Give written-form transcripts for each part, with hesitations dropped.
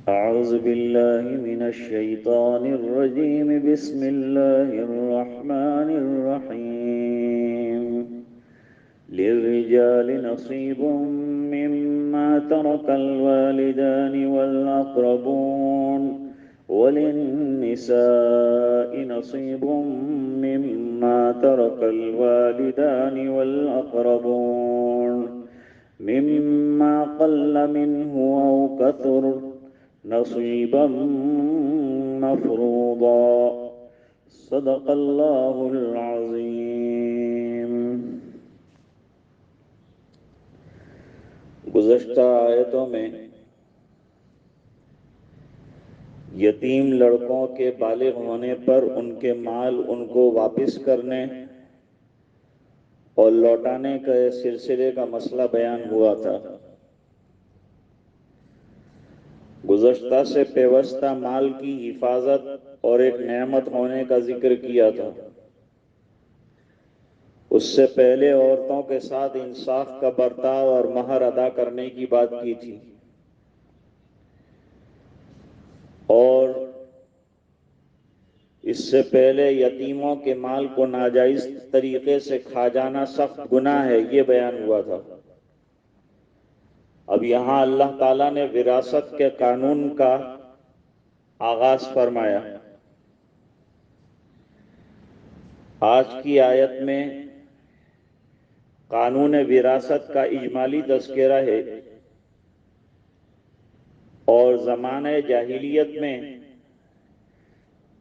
أعوذ بالله من الشيطان الرجيم بسم الله الرحمن الرحيم للرجال نصيب مما ترك الوالدان والأقربون وللنساء نصيب مما ترك الوالدان والأقربون مما قل منه أو كثر نصيبا مفروضا صدق اللہ العظیم۔ گزشتہ آیتوں میں یتیم لڑکوں کے بالغ ہونے پر ان کے مال ان کو واپس کرنے اور لوٹانے کے سلسلے کا مسئلہ بیان ہوا تھا۔ گزشتہ سے پیوستہ مال کی حفاظت اور ایک نعمت ہونے کا ذکر کیا تھا۔ اس سے پہلے عورتوں کے ساتھ انصاف کا برتاؤ اور مہر ادا کرنے کی بات کی تھی، اور اس سے پہلے یتیموں کے مال کو ناجائز طریقے سے کھا جانا سخت گناہ ہے، یہ بیان ہوا تھا۔ اب یہاں اللہ تعالیٰ نے وراثت کے قانون کا آغاز فرمایا۔ آج کی آیت میں قانون وراثت کا اجمالی تذکرہ ہے، اور زمانہ جاہلیت میں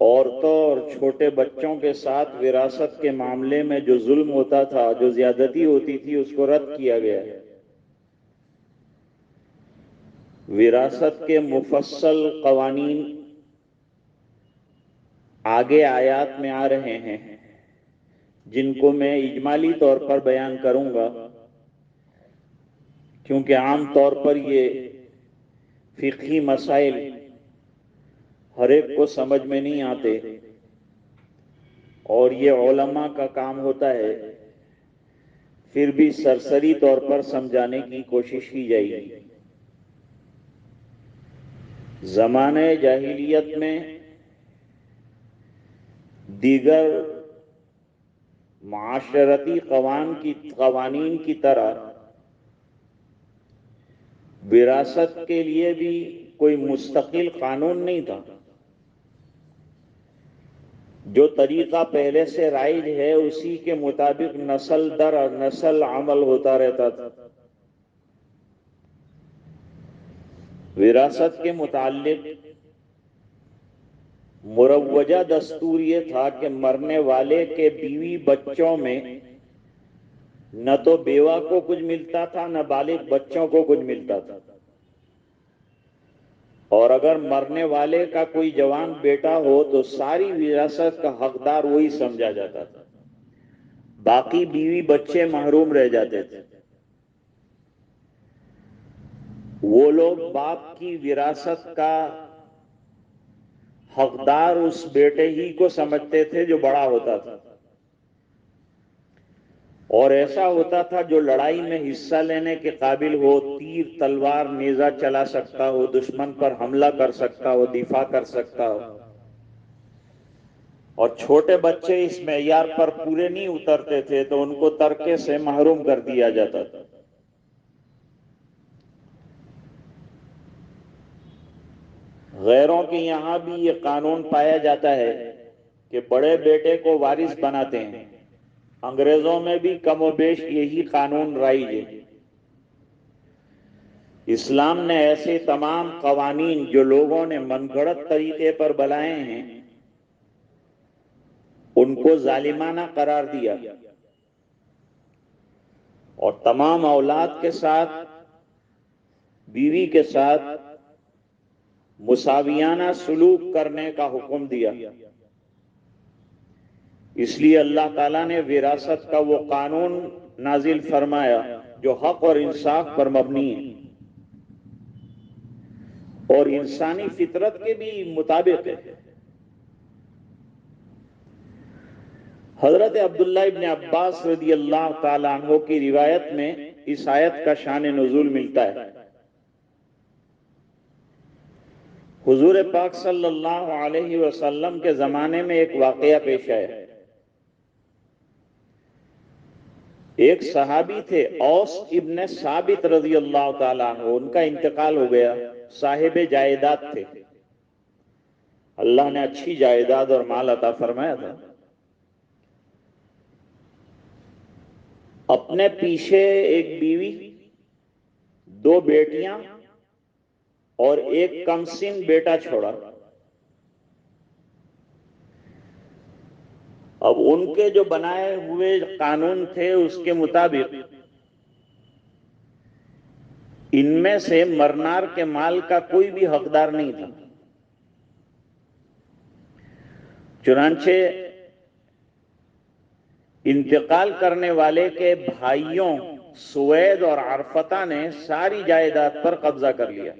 عورتوں اور چھوٹے بچوں کے ساتھ وراثت کے معاملے میں جو ظلم ہوتا تھا، جو زیادتی ہوتی تھی، اس کو رد کیا گیا ہے۔ وراثت کے مفصل قوانین آگے آیات میں آ رہے ہیں، جن کو میں اجمالی طور پر بیان کروں گا، کیونکہ عام طور پر یہ فقہی مسائل ہر ایک کو سمجھ میں نہیں آتے، اور یہ علماء کا کام ہوتا ہے، پھر بھی سرسری طور پر سمجھانے کی کوشش کی جائے گی۔ زمانہ جاہلیت میں دیگر معاشرتی قوانین کی طرح وراثت کے لیے بھی کوئی مستقل قانون نہیں تھا۔ جو طریقہ پہلے سے رائج ہے اسی کے مطابق نسل در نسل عمل ہوتا رہتا تھا۔ وراثت کے متعلق مروجہ دستور یہ تھا کہ مرنے والے کے بیوی بچوں میں نہ تو بیوہ کو کچھ ملتا تھا، نہ بالغ بچوں کو کچھ ملتا تھا، اور اگر مرنے والے کا کوئی جوان بیٹا ہو تو ساری وراثت کا حقدار وہی سمجھا جاتا تھا، باقی بیوی بچے محروم رہ جاتے تھے۔ وہ لوگ باپ کی وراثت کا حقدار اس بیٹے ہی کو سمجھتے تھے جو بڑا ہوتا تھا، اور ایسا ہوتا تھا جو لڑائی میں حصہ لینے کے قابل ہو، تیر تلوار نیزہ چلا سکتا ہو، دشمن پر حملہ کر سکتا ہو، دفاع کر سکتا ہو۔ اور چھوٹے بچے اس معیار پر پورے نہیں اترتے تھے تو ان کو ترکے سے محروم کر دیا جاتا تھا۔ غیروں کے یہاں بھی یہ قانون پایا جاتا ہے کہ بڑے بیٹے کو وارث بناتے ہیں۔ انگریزوں میں بھی کم و بیش یہی قانون رائج ہے۔ اسلام نے ایسے تمام قوانین جو لوگوں نے من گھڑت طریقے پر بنائے ہیں ان کو ظالمانہ قرار دیا، اور تمام اولاد کے ساتھ، بیوی کے ساتھ مساویانہ سلوک کرنے کا حکم دیا۔ اس لیے اللہ تعالیٰ نے وراثت کا وہ قانون نازل فرمایا جو حق اور انصاف پر مبنی ہے اور انسانی فطرت کے بھی مطابق ہے۔ حضرت عبداللہ ابن عباس رضی اللہ تعالیٰ عنہ کی روایت میں اس آیت کا شان نزول ملتا ہے۔ حضور پاک صلی اللہ علیہ وسلم کے زمانے میں ایک واقعہ پیش آیا۔ ایک صحابی تھے اوس ابن ثابت رضی اللہ تعالیٰ عنہ، ان کا انتقال ہو گیا، صاحب جائیداد تھے، اللہ نے اچھی جائیداد اور مال عطا فرمایا تھا۔ اپنے پیچھے ایک بیوی، دو بیٹیاں اور ایک کمسن بیٹا چھوڑا۔ اب ان کے جو بنائے ہوئے قانون تھے اس کے مطابق ان میں سے مرنار کے مال کا کوئی بھی حقدار نہیں تھا۔ چنانچہ انتقال کرنے والے کے بھائیوں سوید اور عرفتہ نے ساری جائیداد پر قبضہ کر لیا۔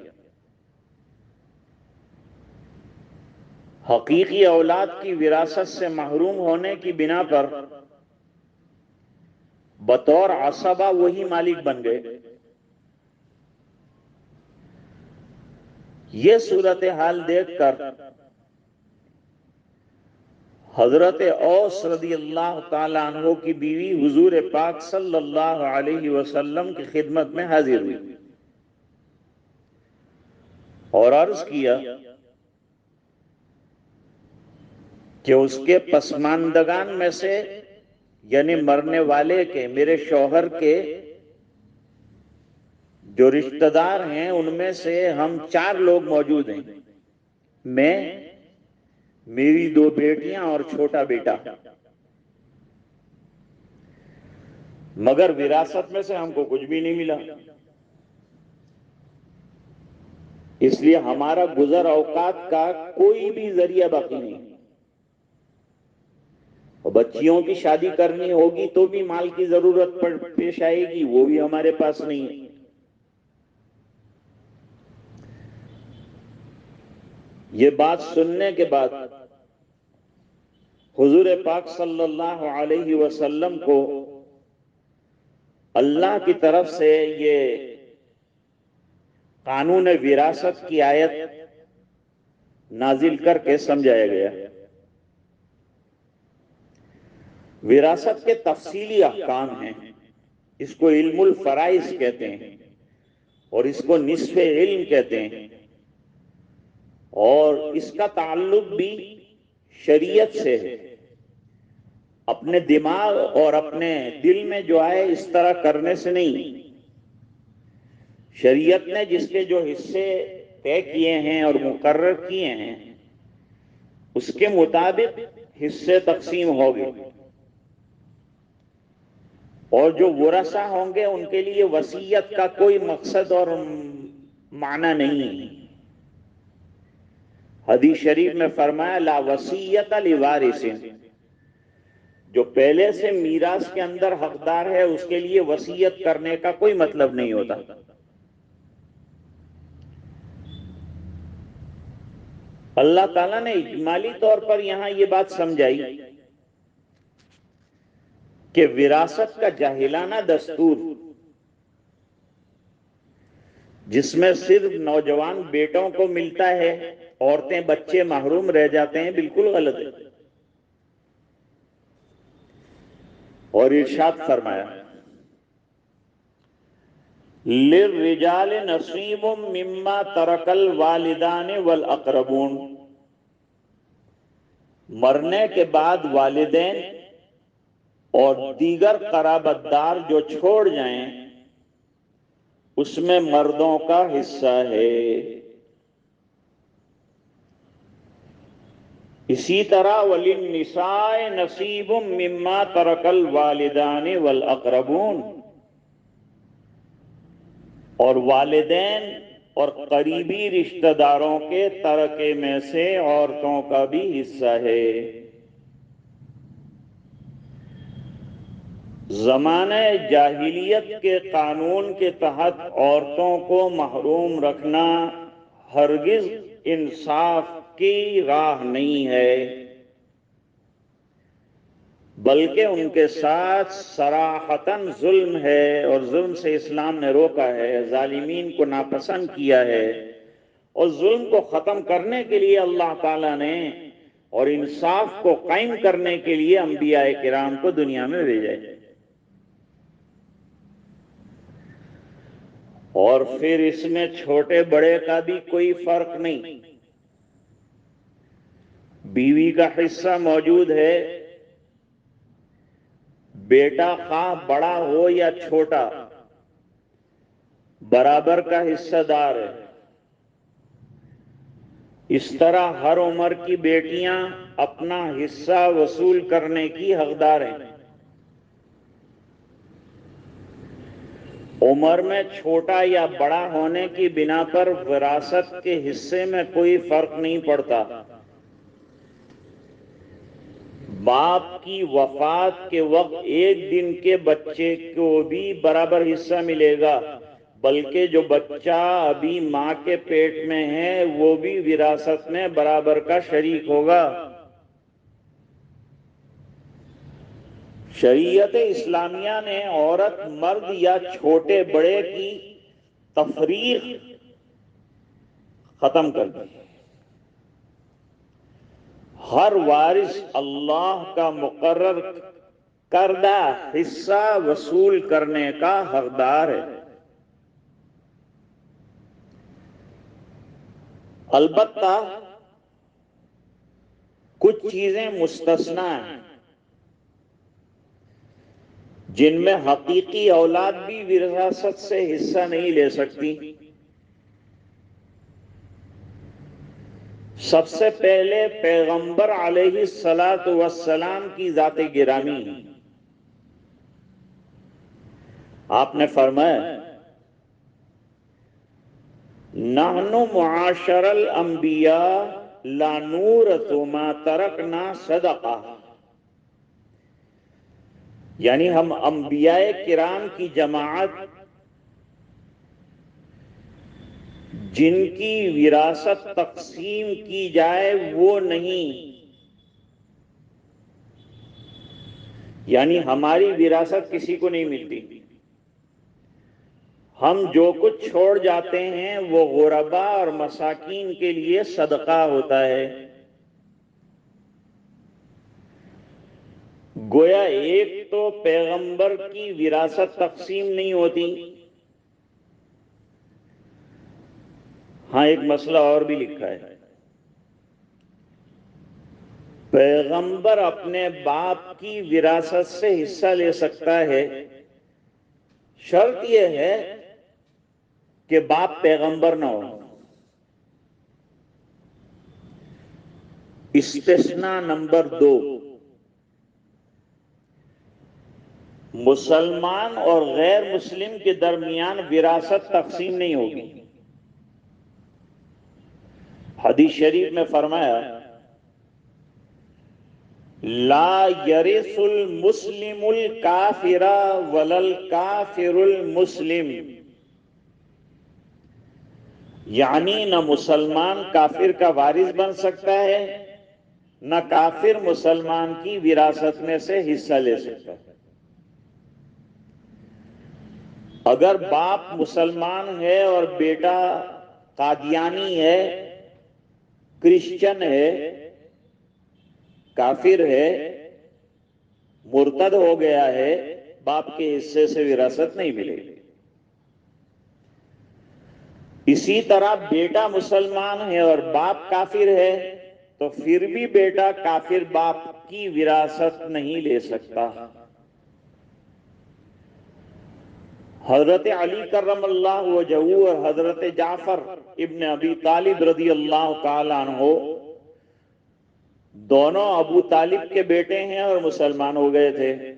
حقیقی اولاد کی وراثت سے محروم ہونے کی بنا پر بطور عصبہ وہی مالک بن گئے۔ یہ صورتحال دیکھ کر حضرت اوس رضی اللہ تعالیٰ عنہ کی بیوی حضور پاک صلی اللہ علیہ وسلم کی خدمت میں حاضر ہوئی اور عرض کیا کہ اس کے پسماندگان میں سے، یعنی مرنے والے کے، میرے شوہر کے جو رشتہ دار ہیں ان میں سے ہم 4 لوگ موجود ہیں، میں، میری 2 بیٹیاں اور چھوٹا بیٹا، مگر وراثت میں سے ہم کو کچھ بھی نہیں ملا، اس لیے ہمارا گزر اوقات کا کوئی بھی ذریعہ باقی نہیں۔ بچیوں کی شادی کرنی ہوگی تو بھی مال کی ضرورت پیش آئے گی، وہ بھی ہمارے پاس نہیں ہے۔ یہ بات سننے کے بعد حضور پاک صلی اللہ علیہ وسلم کو اللہ کی طرف سے یہ قانون وراثت کی آیت نازل کر کے سمجھایا گیا۔ وراثت کے تفصیلی احکام ہیں، اس کو علم الفرائض کہتے ہیں اور اس کو نصف علم کہتے ہیں، اور اس کا تعلق بھی شریعت سے ہے۔ اپنے دماغ اور اپنے دل میں جو آئے اس طرح کرنے سے نہیں، شریعت نے جس کے جو حصے طے کیے ہیں اور مقرر کیے ہیں اس کے مطابق حصے تقسیم ہوگے، اور جو ورثہ ہوں گے ان کے لیے وصیت کا کوئی مقصد اور معنی نہیں۔ حدیث شریف میں فرمایا لا وصیت لوارث، جو پہلے سے میراث کے اندر حقدار ہے اس کے لیے وصیت کرنے کا کوئی مطلب نہیں ہوتا۔ اللہ تعالیٰ نے اجمالی طور پر یہاں یہ بات سمجھائی کہ وراثت کا جاہلانہ دستور جس میں صرف نوجوان بیٹوں کو ملتا ہے، عورتیں بچے محروم رہ جاتے ہیں، بالکل غلط ہے۔ اور ارشاد فرمایا للرجال نصیب مما ترک الوالدان والاقربون، مرنے کے بعد والدین اور دیگر قرابت دار جو چھوڑ جائیں اس میں مردوں کا حصہ ہے۔ اسی طرح وللنساء نصیب مما ترک الوالدان والاقربون، اور والدین اور قریبی رشتہ داروں کے ترکے میں سے عورتوں کا بھی حصہ ہے۔ زمانہ جاہلیت کے قانون کے تحت عورتوں کو محروم رکھنا ہرگز انصاف کی راہ نہیں ہے، بلکہ ان کے ساتھ صراحتاً ظلم ہے، اور ظلم سے اسلام نے روکا ہے، ظالمین کو ناپسند کیا ہے، اور ظلم کو ختم کرنے کے لیے اللہ تعالیٰ نے اور انصاف کو قائم کرنے کے لیے انبیاء کرام کو دنیا میں بھیجا ہے۔ اور پھر اس میں چھوٹے بڑے کا بھی کوئی فرق نہیں، بیوی کا حصہ موجود ہے، بیٹا خواہ بڑا ہو یا چھوٹا برابر کا حصہ دار ہے۔ اس طرح ہر عمر کی بیٹیاں اپنا حصہ وصول کرنے کی حقدار ہیں۔ عمر میں چھوٹا یا بڑا ہونے کی بنا پر وراثت کے حصے میں کوئی فرق نہیں پڑتا۔ باپ کی وفات کے وقت ایک دن کے بچے کو بھی برابر حصہ ملے گا، بلکہ جو بچہ ابھی ماں کے پیٹ میں ہے وہ بھی وراثت میں برابر کا شریک ہوگا۔ شریعت اسلامیہ نے عورت مرد یا چھوٹے بڑے کی تفریق ختم کر دی۔ ہر وارث اللہ کا مقرر کردہ حصہ وصول کرنے کا حقدار ہے۔ البتہ کچھ چیزیں مستثنی ہیں جن میں حقیقی اولاد بھی وراثت سے حصہ نہیں لے سکتی۔ سب سے پہلے پیغمبر علیہ السلام کی ذات گرامی۔ آپ نے فرمایا نحن معاشر الانبیاء لا نورث ما ترکنا صدقہ، یعنی ہم انبیاء کرام کی جماعت جن کی وراثت تقسیم کی جائے وہ نہیں، یعنی ہماری وراثت کسی کو نہیں ملتی۔ ہم جو کچھ چھوڑ جاتے ہیں وہ غرباء اور مساکین کے لیے صدقہ ہوتا ہے۔ گویا ایک تو پیغمبر کی وراثت تقسیم نہیں ہوتی، ہاں ایک مسئلہ اور بھی لکھا ہے، پیغمبر اپنے باپ کی وراثت سے حصہ لے سکتا ہے، شرط یہ ہے کہ باپ پیغمبر نہ ہو۔ استثناء نمبر 2، مسلمان اور غیر مسلم کے درمیان وراثت تقسیم نہیں ہوگی۔ حدیث شریف میں فرمایا لا یرث المسلم الکافر ولا الکافر المسلم، یعنی نہ مسلمان کافر کا وارث بن سکتا ہے نہ کافر مسلمان کی وراثت میں سے حصہ لے سکتا ہے۔ اگر باپ مسلمان ہے اور بیٹا قادیانی ہے، کرسچن ہے، کافر ہے، مرتد ہو گیا ہے، باپ کے حصے سے وراثت نہیں ملے گی۔ اسی طرح بیٹا مسلمان ہے اور باپ کافر ہے تو پھر بھی بیٹا کافر باپ کی وراثت نہیں لے سکتا۔ حضرت علی کرم اللہ وجہہ اور حضرت جعفر ابن ابی طالب رضی اللہ تعالی عنہ دونوں ابو طالب کے بیٹے ہیں اور مسلمان ہو گئے تھے،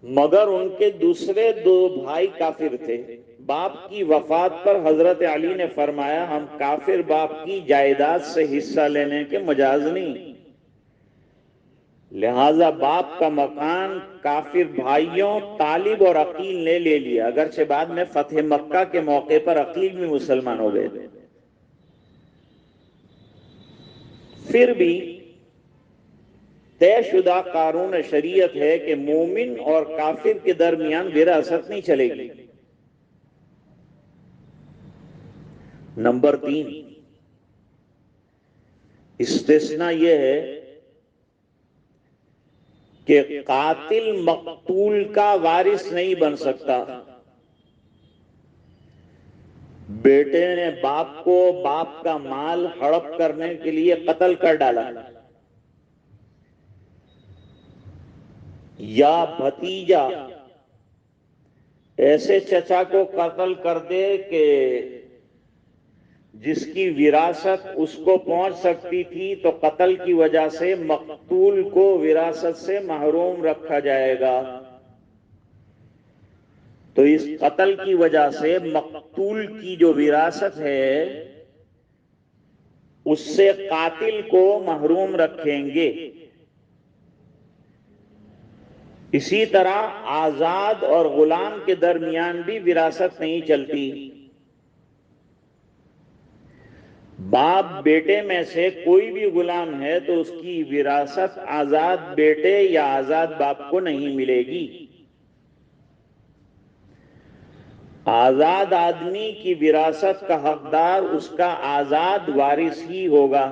مگر ان کے دوسرے 2 بھائی کافر تھے۔ باپ کی وفات پر حضرت علی نے فرمایا ہم کافر باپ کی جائیداد سے حصہ لینے کے مجاز نہیں، لہذا باپ کا مکان کافر بھائیوں طالب اور عقیل نے لے لیا، اگرچہ بعد میں فتح مکہ کے موقع پر عقیل بھی مسلمان ہو گئے تھے۔ پھر بھی طے شدہ قانون شریعت ہے کہ مومن اور کافر کے درمیان وراثت نہیں چلے گی۔ نمبر 3 استثناء یہ ہے کہ قاتل مقتول کا وارث نہیں بن سکتا. بیٹے نے باپ کو باپ کا مال ہڑپ کرنے کے لیے قتل کر ڈالا، یا بھتیجا ایسے چچا کو قتل کر دے کہ جس کی وراثت اس کو پہنچ سکتی تھی، تو قتل کی وجہ سے مقتول کو وراثت سے محروم رکھا جائے گا. تو اس قتل کی وجہ سے مقتول کی جو وراثت ہے اس سے قاتل کو محروم رکھیں گے. اسی طرح آزاد اور غلام کے درمیان بھی وراثت نہیں چلتی. باپ بیٹے میں سے کوئی بھی غلام ہے تو اس کی وراثت آزاد بیٹے یا آزاد باپ کو نہیں ملے گی. آزاد آدمی کی وراثت کا حقدار اس کا آزاد وارث ہی ہوگا.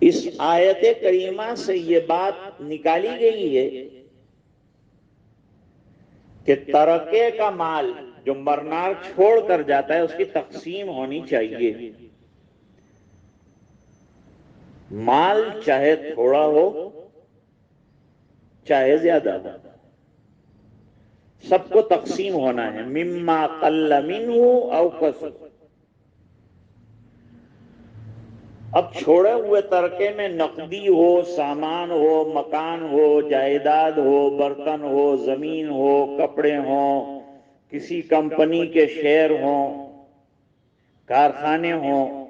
اس آیت کریمہ سے یہ بات نکالی گئی ہے کہ ترکے کا مال جو مرنار چھوڑ کر جاتا ہے اس کی تقسیم ہونی چاہیے. مال چاہے تھوڑا ہو چاہے زیادہ ہو، سب کو تقسیم ہونا ہے. مما قل منہ او کثر. اب چھوڑے ہوئے ترکے میں نقدی ہو، سامان ہو، مکان ہو، جائیداد ہو، برتن ہو، زمین ہو، کپڑے ہوں، کسی کمپنی کے شیئر ہوں، کارخانے ہوں،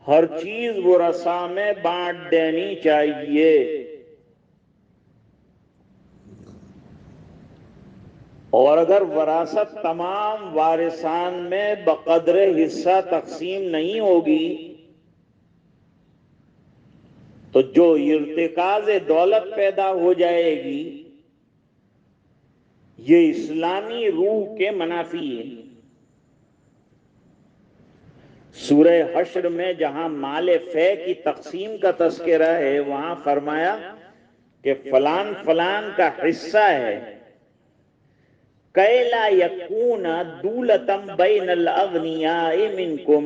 ہر چیز ورثاء میں بانٹ دینی چاہیے. اور اگر وراثت تمام وارثان میں بقدر حصہ تقسیم نہیں ہوگی تو جو ارتکاز دولت پیدا ہو جائے گی یہ اسلامی روح کے منافی ہے. سورہ حشر میں جہاں مال فے کی تقسیم کا تذکرہ ہے وہاں فرمایا کہ فلان فلان کا حصہ ہے. کَيْ لَا يَكُونَ دُولَةً بَيْنَ الْأَغْنِيَاءِ مِنْكُمْ،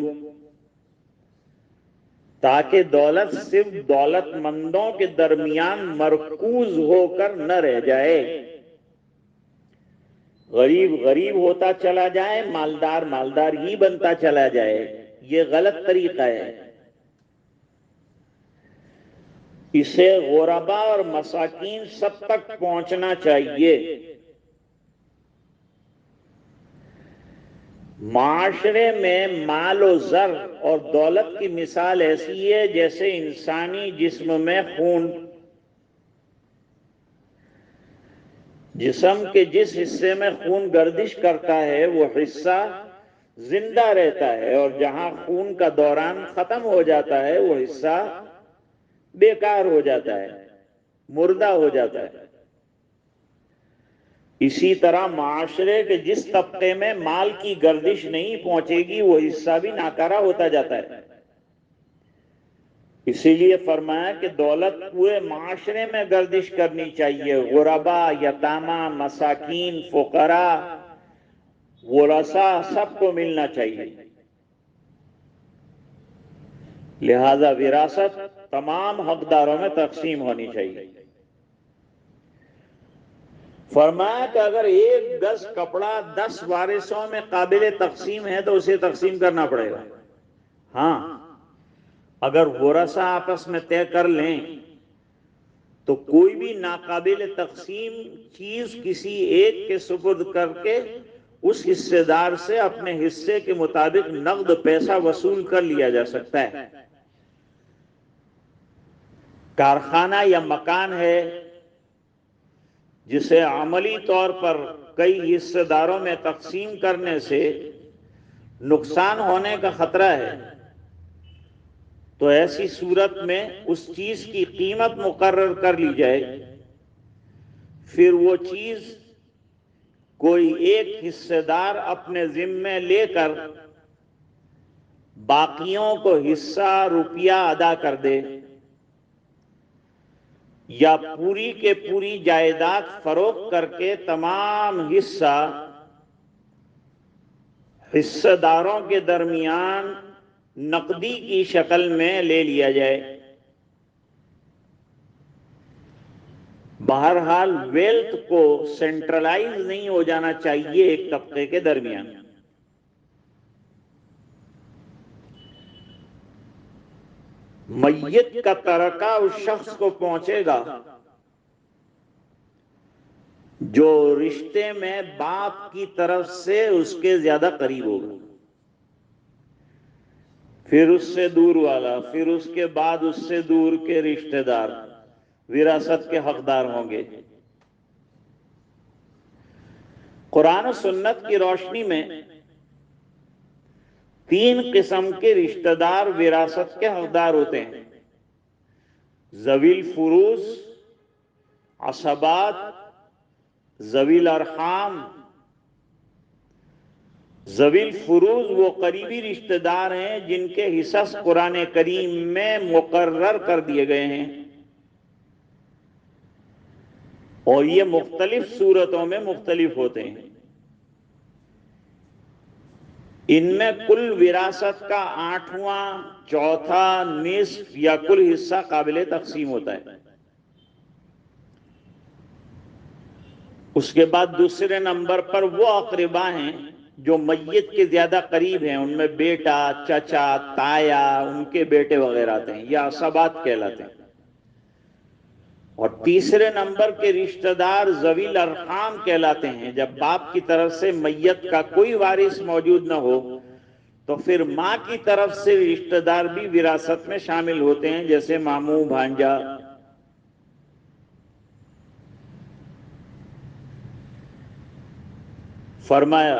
تاکہ دولت صرف دولت مندوں کے درمیان مرکوز ہو کر نہ رہ جائے. غریب غریب ہوتا چلا جائے، مالدار مالدار ہی بنتا چلا جائے. یہ غلط طریقہ ہے. اسے غربا اور مساکین سب تک پہنچنا چاہیے. معاشرے میں مال و زر اور دولت کی مثال ایسی ہے جیسے انسانی جسم میں خون. جسم کے جس حصے میں خون گردش کرتا ہے وہ حصہ زندہ رہتا ہے، اور جہاں خون کا دوران ختم ہو جاتا ہے وہ حصہ بیکار ہو جاتا ہے، مردہ ہو جاتا ہے. اسی طرح معاشرے کے جس طبقے میں مال کی گردش نہیں پہنچے گی وہ حصہ بھی ناکارہ ہوتا جاتا ہے. اسی لیے فرمایا کہ دولت پورے معاشرے میں گردش کرنی چاہیے. غربا، یتامہ، مساکین، فقراء، ورثاء سب کو ملنا چاہیے. لہذا وراثت تمام حقداروں میں تقسیم ہونی چاہیے. فرمایا کہ اگر 1 گز کپڑا 10 وارثوں میں قابل تقسیم ہے تو اسے تقسیم کرنا پڑے گا. ہاں، اگر ورثاء آپس میں طے کر لیں تو کوئی بھی ناقابل تقسیم چیز کسی ایک کے سپرد کر کے اس حصے دار سے اپنے حصے کے مطابق نقد پیسہ وصول کر لیا جا سکتا ہے. کارخانہ یا مکان ہے جسے عملی طور پر کئی حصے داروں میں تقسیم کرنے سے نقصان ہونے کا خطرہ ہے تو ایسی صورت میں اس چیز کی قیمت مقرر کر لی جائے. پھر وہ چیز کوئی ایک حصے دار اپنے ذمے لے کر باقیوں کو حصہ روپیہ ادا کر دے، یا پوری کے پوری جائیداد فروخت کر کے تمام حصہ داروں کے درمیان نقدی کی شکل میں لے لیا جائے۔ بہرحال ویلتھ کو سینٹرلائز نہیں ہو جانا چاہیے ایک طبقے کے درمیان۔ میت کا ترکہ اس شخص کو پہنچے گا جو رشتے میں باپ کی طرف سے اس کے زیادہ قریب ہوگا، پھر اس سے دور والا، پھر اس کے بعد اس سے دور کے رشتے دار وراثت کے حقدار ہوں گے۔ قرآن و سنت کی روشنی میں 3 قسم کے رشتہ دار وراثت کے حقدار ہوتے ہیں: ذوی الفروض، عصبات، ذوی الارحام۔ ذوی الفروض وہ قریبی رشتہ دار ہیں جن کے حصص قرآن کریم میں مقرر کر دیے گئے ہیں، اور یہ مختلف صورتوں میں مختلف ہوتے ہیں۔ ان میں کل وراثت کا 8واں، چوتھا، نصف یا کل حصہ قابل تقسیم ہوتا ہے۔ اس کے بعد دوسرے نمبر پر وہ اقربا ہیں جو میت کے زیادہ قریب ہیں، ان میں بیٹا، چچا، تایا، ان کے بیٹے وغیرہ آتے ہیں، یا عصبات کہلاتے ہیں۔ اور تیسرے نمبر کے رشتہ دار ذوی الارحام کہلاتے ہیں۔ جب باپ کی طرف سے میت کا کوئی وارث موجود نہ ہو تو پھر ماں کی طرف سے رشتہ دار بھی وراثت میں شامل ہوتے ہیں، جیسے ماموں، بھانجا۔ فرمایا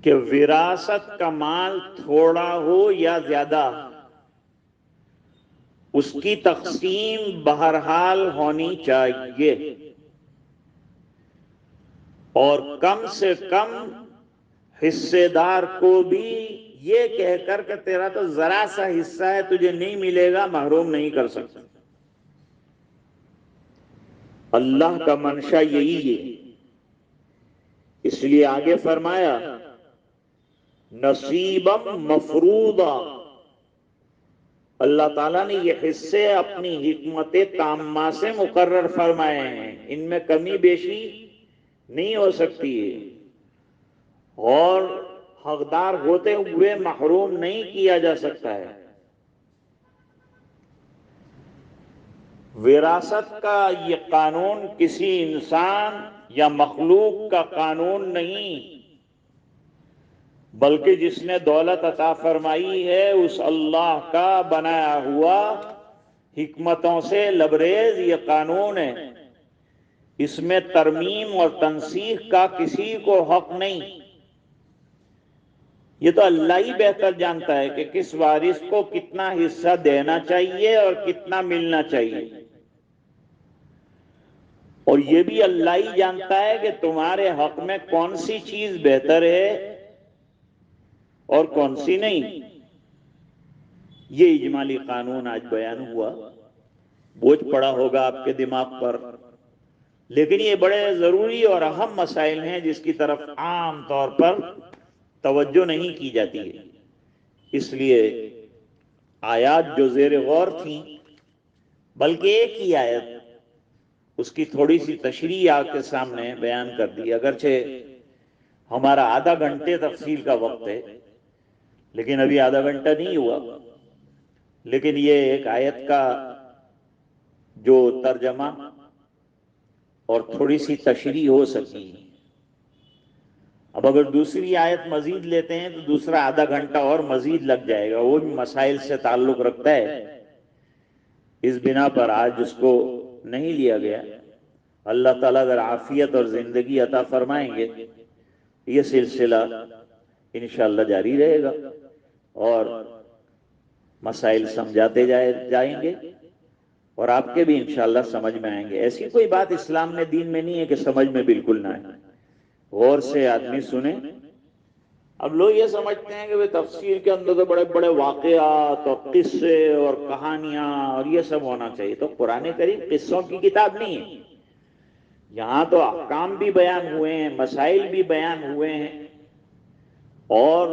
کہ وراثت کا مال تھوڑا ہو یا زیادہ، اس کی تقسیم بہرحال ہونی چاہیے، اور کم سے کم حصے دار کو بھی یہ کہہ کر کہ تیرا تو ذرا سا حصہ ہے، تجھے نہیں ملے گا، محروم نہیں کر سکتا۔ اللہ کا منشا یہی ہے، اس لیے آگے فرمایا نصیبم مفروضا۔ اللہ تعالیٰ نے یہ حصے اپنی حکمت تامہ سے مقرر فرمائے ہیں، ان میں کمی بیشی نہیں ہو سکتی ہے، اور حقدار ہوتے ہوئے محروم نہیں کیا جا سکتا ہے۔ وراثت کا یہ قانون کسی انسان یا مخلوق کا قانون نہیں، بلکہ جس نے دولت عطا فرمائی ہے اس اللہ کا بنایا ہوا حکمتوں سے لبریز یہ قانون ہے۔ اس میں ترمیم اور تنسیخ کا کسی کو حق نہیں۔ یہ تو اللہ ہی بہتر جانتا ہے کہ کس وارث کو کتنا حصہ دینا چاہیے اور کتنا ملنا چاہیے، اور یہ بھی اللہ ہی جانتا ہے کہ تمہارے حق میں کون سی چیز بہتر ہے اور کون سی نہیں۔ یہ اجمالی قانون آج بیان ہوا، بوجھ پڑا ہوگا آپ کے دماغ پر، لیکن یہ بڑے ضروری اور اہم مسائل ہیں جس کی طرف عام طور پر توجہ نہیں کی جاتی ہے۔ اس لیے آیات جو زیر غور تھیں، بلکہ ایک ہی آیت، اس کی تھوڑی سی تشریح آپ کے سامنے بیان کر دی، اگرچہ ہمارا آدھا گھنٹے تفصیل کا وقت ہے، لیکن ابھی آدھا گھنٹہ نہیں ہوا، لیکن یہ ایک آیت کا جو ترجمہ اور تھوڑی سی تشریح ہو سکی۔ اب اگر دوسری آیت مزید لیتے ہیں تو دوسرا آدھا گھنٹہ اور مزید لگ جائے گا، وہ بھی مسائل سے تعلق رکھتا ہے، اس بنا پر آج اس کو نہیں لیا گیا۔ اللہ تعالیٰ اگر عافیت اور زندگی عطا فرمائیں گے یہ سلسلہ انشاءاللہ جاری رہے گا اور مسائل سمجھاتے جائیں گے، اور آپ کے بھی انشاءاللہ سمجھ میں آئیں گے. ایسی کوئی بات اسلام میں دین میں نہیں ہے کہ سمجھ میں بالکل نہ آئے. غور سے آدمی سنے. اب لوگ یہ سمجھتے ہیں کہ تفسیر کے اندر تو بڑے بڑے واقعات اور قصے اور کہانیاں اور یہ سب ہونا چاہیے. تو قرآن کریم قصوں کی کتاب نہیں ہے. یہاں تو احکام بھی بیان ہوئے ہیں، مسائل بھی بیان ہوئے ہیں، اور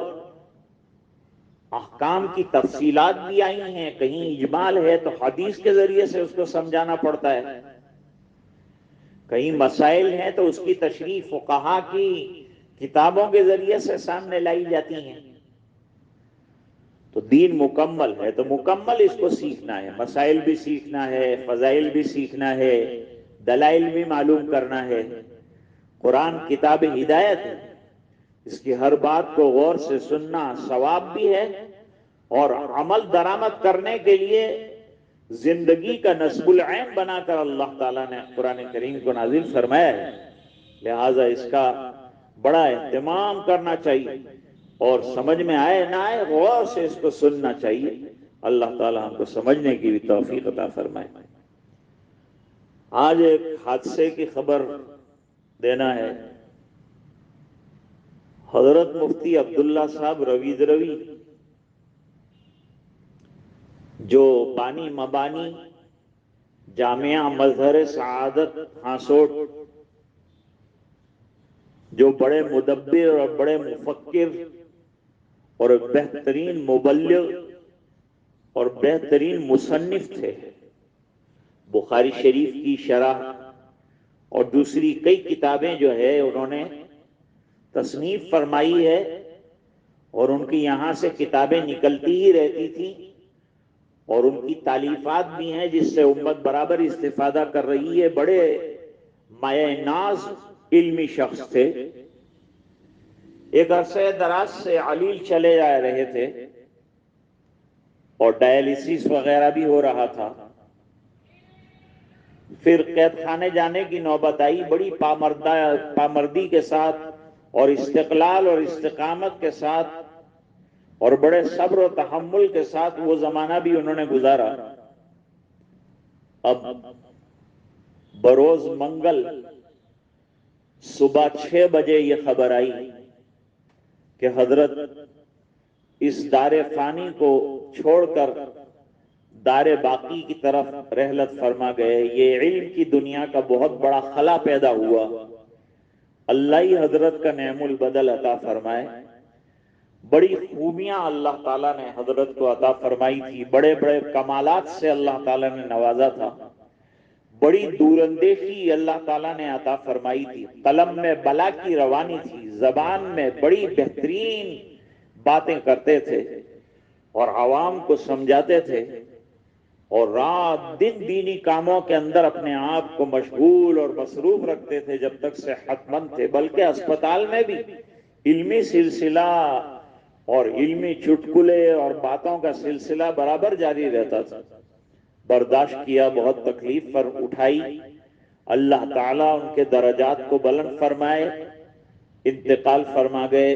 احکام کی تفصیلات بھی آئی ہیں. کہیں اجمال ہے تو حدیث کے ذریعے سے اس کو سمجھانا پڑتا ہے، کہیں مسائل ہیں تو اس کی تشریح فقہا کی کتابوں کے ذریعے سے سامنے لائی جاتی ہیں. تو دین مکمل ہے تو مکمل اس کو سیکھنا ہے. مسائل بھی سیکھنا ہے، فضائل بھی سیکھنا ہے، دلائل بھی معلوم کرنا ہے. قرآن کتاب ہدایت ہے، اس کی ہر بات کو غور سے سننا ثواب بھی ہے، اور عمل درآمد کرنے کے لیے زندگی کا نصب العین بنا کر اللہ تعالیٰ نے قرآن کریم کو نازل فرمایا ہے. لہذا اس کا بڑا اہتمام کرنا چاہیے، اور سمجھ میں آئے نہ آئے غور سے اس کو سننا چاہیے. اللہ تعالیٰ ہم کو سمجھنے کی بھی توفیق عطا فرمائے. آج ایک حادثے کی خبر دینا ہے. حضرت مفتی عبداللہ صاحب رویدروی، جو بانی مبانی جامعہ مظہر سعادت ہاسوٹ، جو بڑے مدبر اور بڑے مفکر اور بہترین مبلغ اور بہترین مصنف تھے. بخاری شریف کی شرح اور دوسری کئی کتابیں جو ہے انہوں نے تصنیف فرمائی ہے، اور ان کی یہاں سے کتابیں نکلتی ہی رہتی تھیں، اور ان کی تالیفات بھی ہیں جس سے امت برابر استفادہ کر رہی ہے. بڑے مایہ ناز علمی شخص تھے. ایک عرصہ دراز سے علیل چلے جا رہے تھے، اور ڈائلیسس وغیرہ بھی ہو رہا تھا. پھر قید خانے جانے کی نوبت آئی. بڑی پامردی کے ساتھ اور استقلال اور استقامت کے ساتھ اور بڑے صبر و تحمل کے ساتھ وہ زمانہ بھی انہوں نے گزارا. اب بروز منگل صبح 6 بجے یہ خبر آئی کہ حضرت اس دار فانی کو چھوڑ کر دار باقی کی طرف رحلت فرما گئے. یہ علم کی دنیا کا بہت بڑا خلا پیدا ہوا. اللہ ہی حضرت کا نعم البدل عطا فرمائے. بڑی خوبیاں اللہ تعالیٰ نے حضرت کو عطا فرمائی تھی، بڑے بڑے کمالات سے اللہ تعالیٰ نے نوازا تھا. بڑی دوراندیشی اللہ تعالیٰ نے عطا فرمائی تھی. قلم میں بلا کی روانی تھی، زبان میں بڑی بہترین باتیں کرتے تھے اور عوام کو سمجھاتے تھے، اور رات دن دینی کاموں کے اندر اپنے آپ کو مشغول اور مصروف رکھتے تھے جب تک صحت مند تھے. بلکہ اسپتال میں بھی علمی سلسلہ اور علمی چٹکلے اور باتوں کا سلسلہ برابر جاری رہتا تھا. برداشت کیا، بہت تکلیف پر اٹھائی. اللہ تعالیٰ ان کے درجات کو بلند فرمائے. انتقال فرما گئے.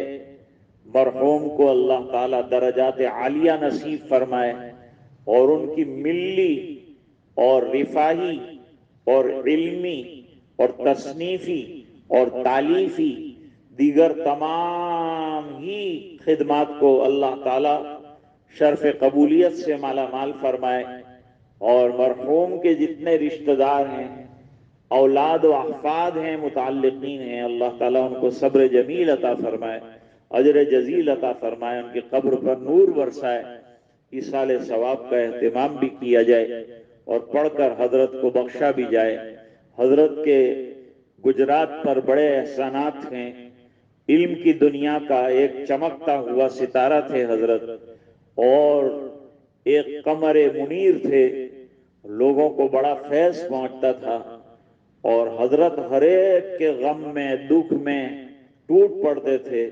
مرحوم کو اللہ تعالیٰ درجات عالیہ نصیب فرمائے، اور ان کی ملی اور رفاہی اور علمی اور تصنیفی اور تالیفی دیگر تمام ہی خدمات کو اللہ تعالیٰ شرف قبولیت سے مالا مال فرمائے. اور مرحوم کے جتنے رشتہ دار ہیں، اولاد و احفاد ہیں، متعلقین ہیں، اللہ تعالیٰ ان کو صبر جمیل عطا فرمائے، اجر جزیل عطا فرمائے، ان کی قبر پر نور برسائے. ایصال ثواب کا اہتمام بھی کیا جائے اور پڑھ کر حضرت کو بخشا بھی جائے. حضرت کے گجرات پر بڑے احسانات ہیں. علم کی دنیا کا ایک چمکتا ہوا ستارہ تھے حضرت، اور ایک قمر منیر تھے. لوگوں کو بڑا فیض پہنچتا تھا، اور حضرت ہر ایک کے غم میں دکھ میں ٹوٹ پڑتے تھے.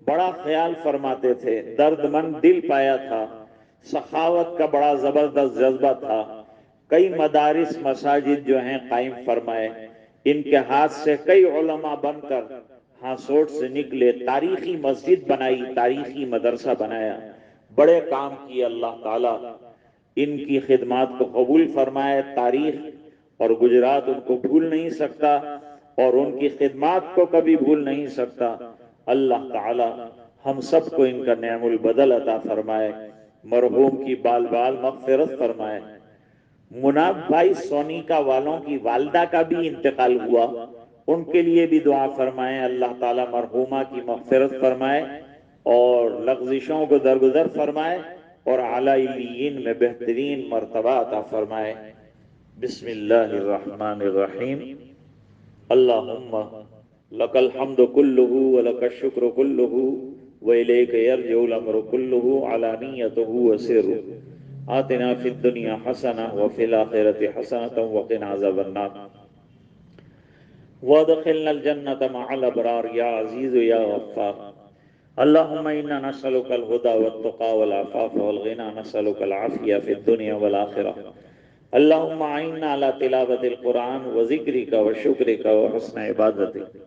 بڑا خیال فرماتے تھے، درد مند دل پایا تھا. سخاوت کا بڑا زبردست جذبہ تھا. کئی مدارس مساجد جو ہیں قائم فرمائے. ان کے ہاتھ سے کئی علماء بن کر ہاسوٹ سے نکلے، تاریخی مسجد بنائی، تاریخی مدرسہ بنایا. بڑے کام کیے اللہ تعالیٰ. ان کی خدمات کو قبول فرمائے، تاریخ اور گجرات ان کو بھول نہیں سکتا اور ان کی خدمات کو کبھی بھول نہیں سکتا۔ اللہ تعالی ہم سب کو ان کا نعم البدل عطا فرمائے، مرحوم کی بال بال مغفرت فرمائے۔ مناب بھائی سونیکا والوں کی والدہ کا بھی انتقال ہوا، ان کے لیے بھی دعا فرمائیں، اللہ تعالی مرحومہ کی مغفرت فرمائے اور لغزشوں کو درگزر فرمائے اور اعلی علیین میں بہترین مرتبہ عطا فرمائے۔ بسم اللہ الرحمن الرحیم۔ اللہم لک الحمد کلہ ولک الشکر کلہ وإلیک یرجع الامر کلہ علانیتہ وسرہ، آتنا فی الدنیا حسنہ وفی الآخرۃ حسنۃ وقنا عذاب النار، وادخلنا الجنة مع الأبرار یا عزیز یا غفار۔ اللہم انا نسألک الہدى والتقى والعفاف والغنى، نسألک العافیہ فی الدنیا والآخرہ۔ اللہم اعنا على تلاوة القرآن وذکرک وشکرک وحسن عبادتک۔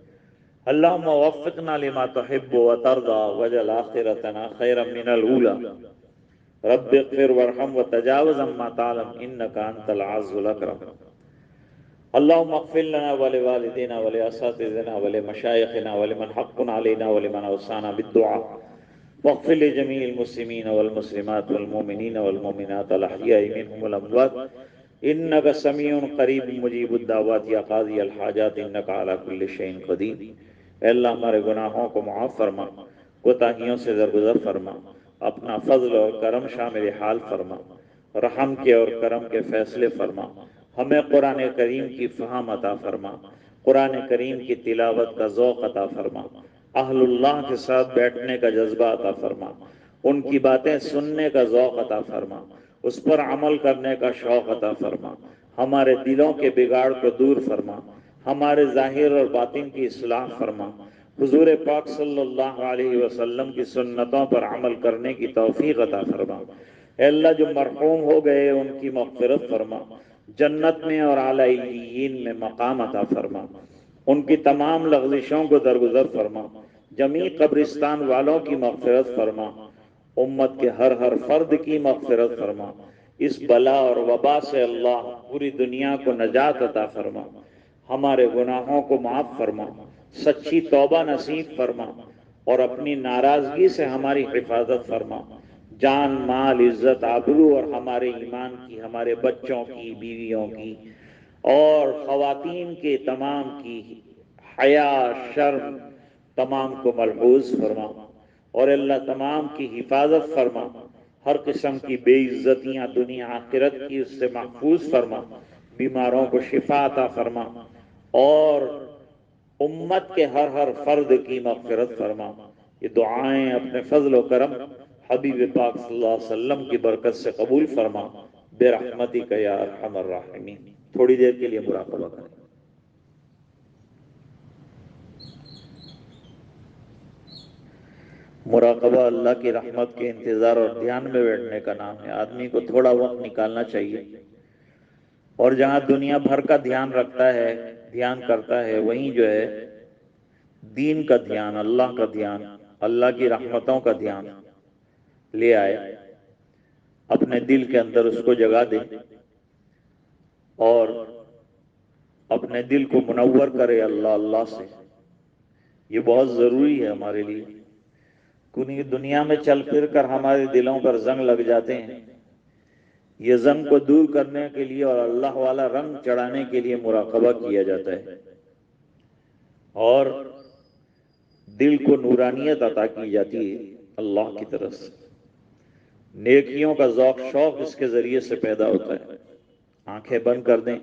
اللہم وفقنا لما تحب وترضى واجعل آخرتنا خیرا من الأولى۔ رب اغفر وارحم وتجاوز عما تعلم انك انت العز الاکرم۔ اللهم اغفر لنا ولوالدينا ولأساتذتنا ولمشايخنا ولمن حق علينا ولمن أوصانا بالدعاء، واغفر لجميع المسلمين والمسلمات والمؤمنين والمؤمنات الأحياء منهم والأموات إنك سميع قريب مجيب الدعوات یا قاضی الحاجات إنك على كل شيء قدير۔ اے اللہ ہمارے گناہوں کو معاف فرما، کوتاہیوں سے درگزر فرما، اپنا فضل اور کرم شامل حال فرما، رحم کے اور کرم کے فیصلے فرما، ہمیں قرآن کریم کی فہم عطا فرما، قرآن کریم کی تلاوت کا ذوق عطا فرما، اہل اللہ کے ساتھ بیٹھنے کا جذبہ عطا فرما، ان کی باتیں سننے کا ذوق عطا فرما، اس پر عمل کرنے کا شوق عطا فرما، ہمارے دلوں کے بگاڑ کو دور فرما، ہمارے ظاہر اور باطن کی اصلاح فرما، حضور پاک صلی اللہ علیہ وسلم کی سنتوں پر عمل کرنے کی توفیق عطا فرما۔ اے اللہ جو مرحوم ہو گئے ان کی مغفرت فرما، جنت میں اور اعلی علیین میں مقام عطا فرما، ان کی تمام لغزشوں کو درگزر فرما، جمیع قبرستان والوں کی مغفرت فرما، امت کے ہر فرد کی مغفرت فرما، اس بلا اور وبا سے اللہ پوری دنیا کو نجات عطا فرما، ہمارے گناہوں کو معاف فرما، سچی توبہ نصیب فرما اور اپنی ناراضگی سے ہماری حفاظت فرما، جان مال عزت آبرو اور ہمارے ایمان کی، ہمارے بچوں کی، بیویوں کی اور خواتین کے تمام کی حیا شرم تمام کو ملحوظ فرما، اور اللہ تمام کی حفاظت فرما، ہر قسم کی بے عزتیاں دنیا آخرت کی اس سے محفوظ فرما، بیماروں کو شفا عطا فرما اور امت کے ہر فرد کی مغفرت فرما۔ یہ دعائیں اپنے فضل و کرم حبیب پاک صلی اللہ علیہ وسلم کی برکت سے قبول فرما، برحمتک یا ارحم الراحمین۔ تھوڑی دیر کے لیے مراقبہ کریں۔ مراقبہ اللہ کی رحمت کے انتظار اور دھیان میں بیٹھنے کا نام ہے۔ آدمی کو تھوڑا وقت نکالنا چاہیے، اور جہاں دنیا بھر کا دھیان رکھتا ہے، دھیان کرتا ہے، وہیں جو ہے دین کا دھیان، اللہ کا دھیان، اللہ کی رحمتوں کا دھیان لے آئے، اپنے دل کے اندر اس کو جگہ دے اور اپنے دل کو منور کرے اللہ اللہ سے۔ یہ بہت ضروری ہے ہمارے لیے، کیونکہ دنیا میں چل پھر کر ہمارے دلوں پر زنگ لگ جاتے ہیں۔ یہ زنگ کو دور کرنے کے لیے اور اللہ والا رنگ چڑھانے کے لیے مراقبہ کیا جاتا ہے، اور دل کو نورانیت عطا کی جاتی ہے اللہ کی طرف سے۔ نیکیوں کا ذوق شوق اس کے ذریعے سے پیدا ہوتا ہے۔ آنکھیں بند کر دیں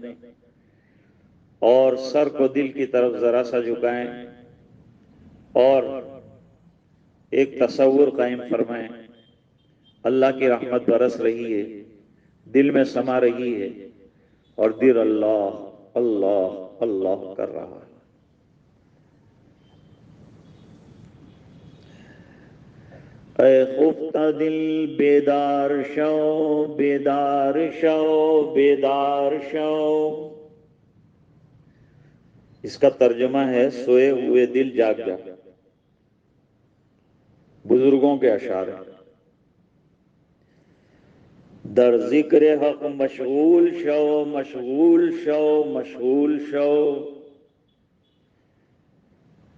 اور سر کو دل کی طرف ذرا سا جھکائیں اور ایک تصور قائم فرمائیں، اللہ کی رحمت برس رہی ہے، دل میں سما رہی ہے اور دل اللہ اللہ اللہ کر رہا ہے۔ اے خفتہ دل بیدار شو، بیدار شو، بیدار شو۔ اس کا ترجمہ ہے سوئے ہوئے دل جاگ جا۔ بزرگوں کے اشعار ہیں۔ در ذکر حق مشغول شو، مشغول شو، مشغول شو،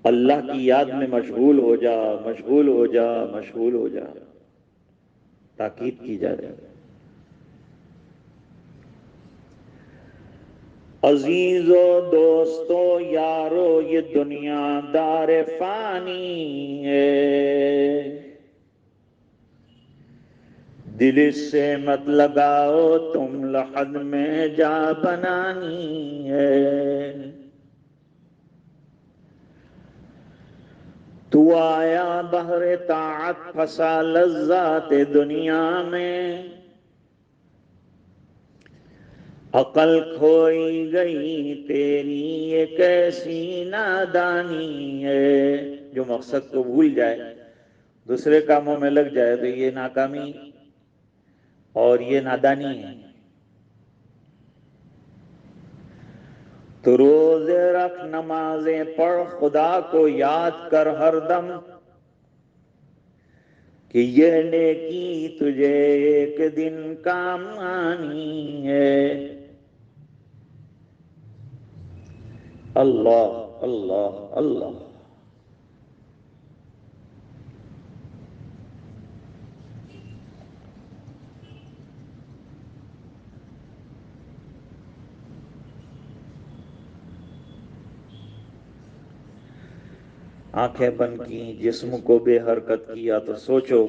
اللہ کی یاد میں مشغول ہو جا، مشغول ہو جا، مشغول ہو جا، تاکید کی جا رہی ہے۔ عزیزو دوستو یارو یہ دنیا دار فانی ہے، دل سے مت لگاؤ تم لحد میں جا بنانی ہے۔ تو آیا بحر طاعت پھنسا لذات دنیا میں، عقل کھوئی گئی تیری یہ کیسی نادانی ہے۔ جو مقصد کو بھول جائے، دوسرے کاموں میں لگ جائے تو یہ ناکامی اور یہ نادانی ہے۔ تو روزے رکھ، نمازیں پڑھ، خدا کو یاد کر ہر دم، کہ یہ نیکی تجھے ایک دن کام آنی ہے۔ اللہ اللہ اللہ۔ آنکھیں بند کی، جسم کو بے حرکت کیا تو سوچو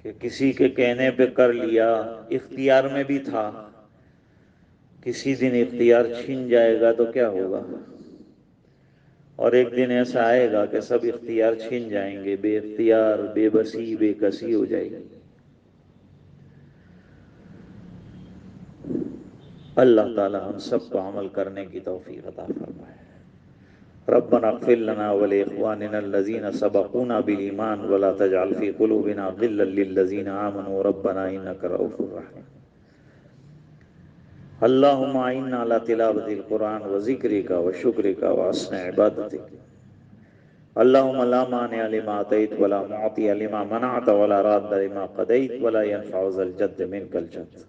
کہ کسی کے کہنے پہ کر لیا، اختیار میں بھی تھا، کسی دن اختیار چھن جائے گا تو کیا ہوگا؟ اور ایک دن ایسا آئے گا کہ سب اختیار چھن جائیں گے، بے اختیار، بے بسی، بے کسی ہو جائے گی۔ اللہ تعالی ہم سب کو عمل کرنے کی توفیق عطا فرمائے۔ ربنا اغفر لنا ولإخواننا الذين سبقونا بالإيمان ولا تجعل في قلوبنا غلا للذين آمنوا ربنا إنك رؤوف رحيم۔ اللهم أعنا على تلاوة القرآن وذكرك وشكرك وحسن عبادتك۔ اللهم لا مانع لما أعطيت ولا معطي لما منعت ولا راد لما قضيت ولا ينفع ذا الجد منك الجد۔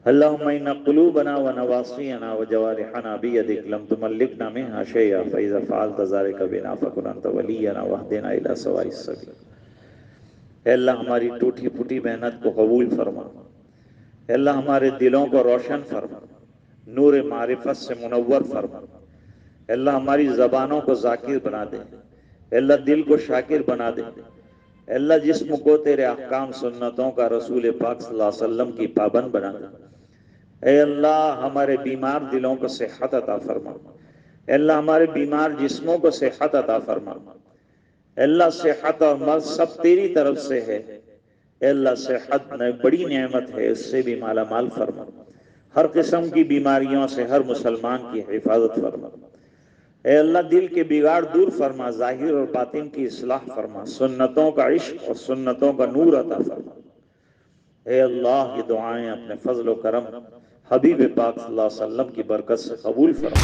اللهم إن قلوبنا ونواصينا وجوارحنا بيدك لم تملكنا منها شيئا فإذا فعلت ذلك بنا فكن أنت ولينا واهدنا إلى سواء السبيل۔ اے اللہ ہماری ٹوٹی پھوٹی محنت کو قبول فرما، اے اللہ ہمارے دلوں کو روشن فرما، نور معرفت سے منور فرما، اے اللہ ہماری زبانوں کو ذاکر بنا دے، اے اللہ دل کو شاکر بنا دے، اے اللہ جسم کو تیرے احکام سنتوں کا رسول پاک صلی اللہ علیہ وسلم کی پابند بنا دے۔ اے اللہ ہمارے بیمار دلوں کو صحت عطا فرما، اے اللہ ہمارے بیمار جسموں کو صحت عطا فرما، اے اللہ صحت اور مرض سب تیری طرف سے ہے، اے اللہ صحت بڑی نعمت ہے، اس سے بھی مالا مال فرما، ہر قسم کی بیماریوں سے ہر مسلمان کی حفاظت فرما، اے اللہ دل کے بگاڑ دور فرما، ظاہر اور باطن کی اصلاح فرما، سنتوں کا عشق اور سنتوں کا نور عطا فرما۔ اے اللہ یہ دعائیں اپنے فضل و کرم حبیب پاک صلی اللہ علیہ وسلم کی برکت سے قبول فرما۔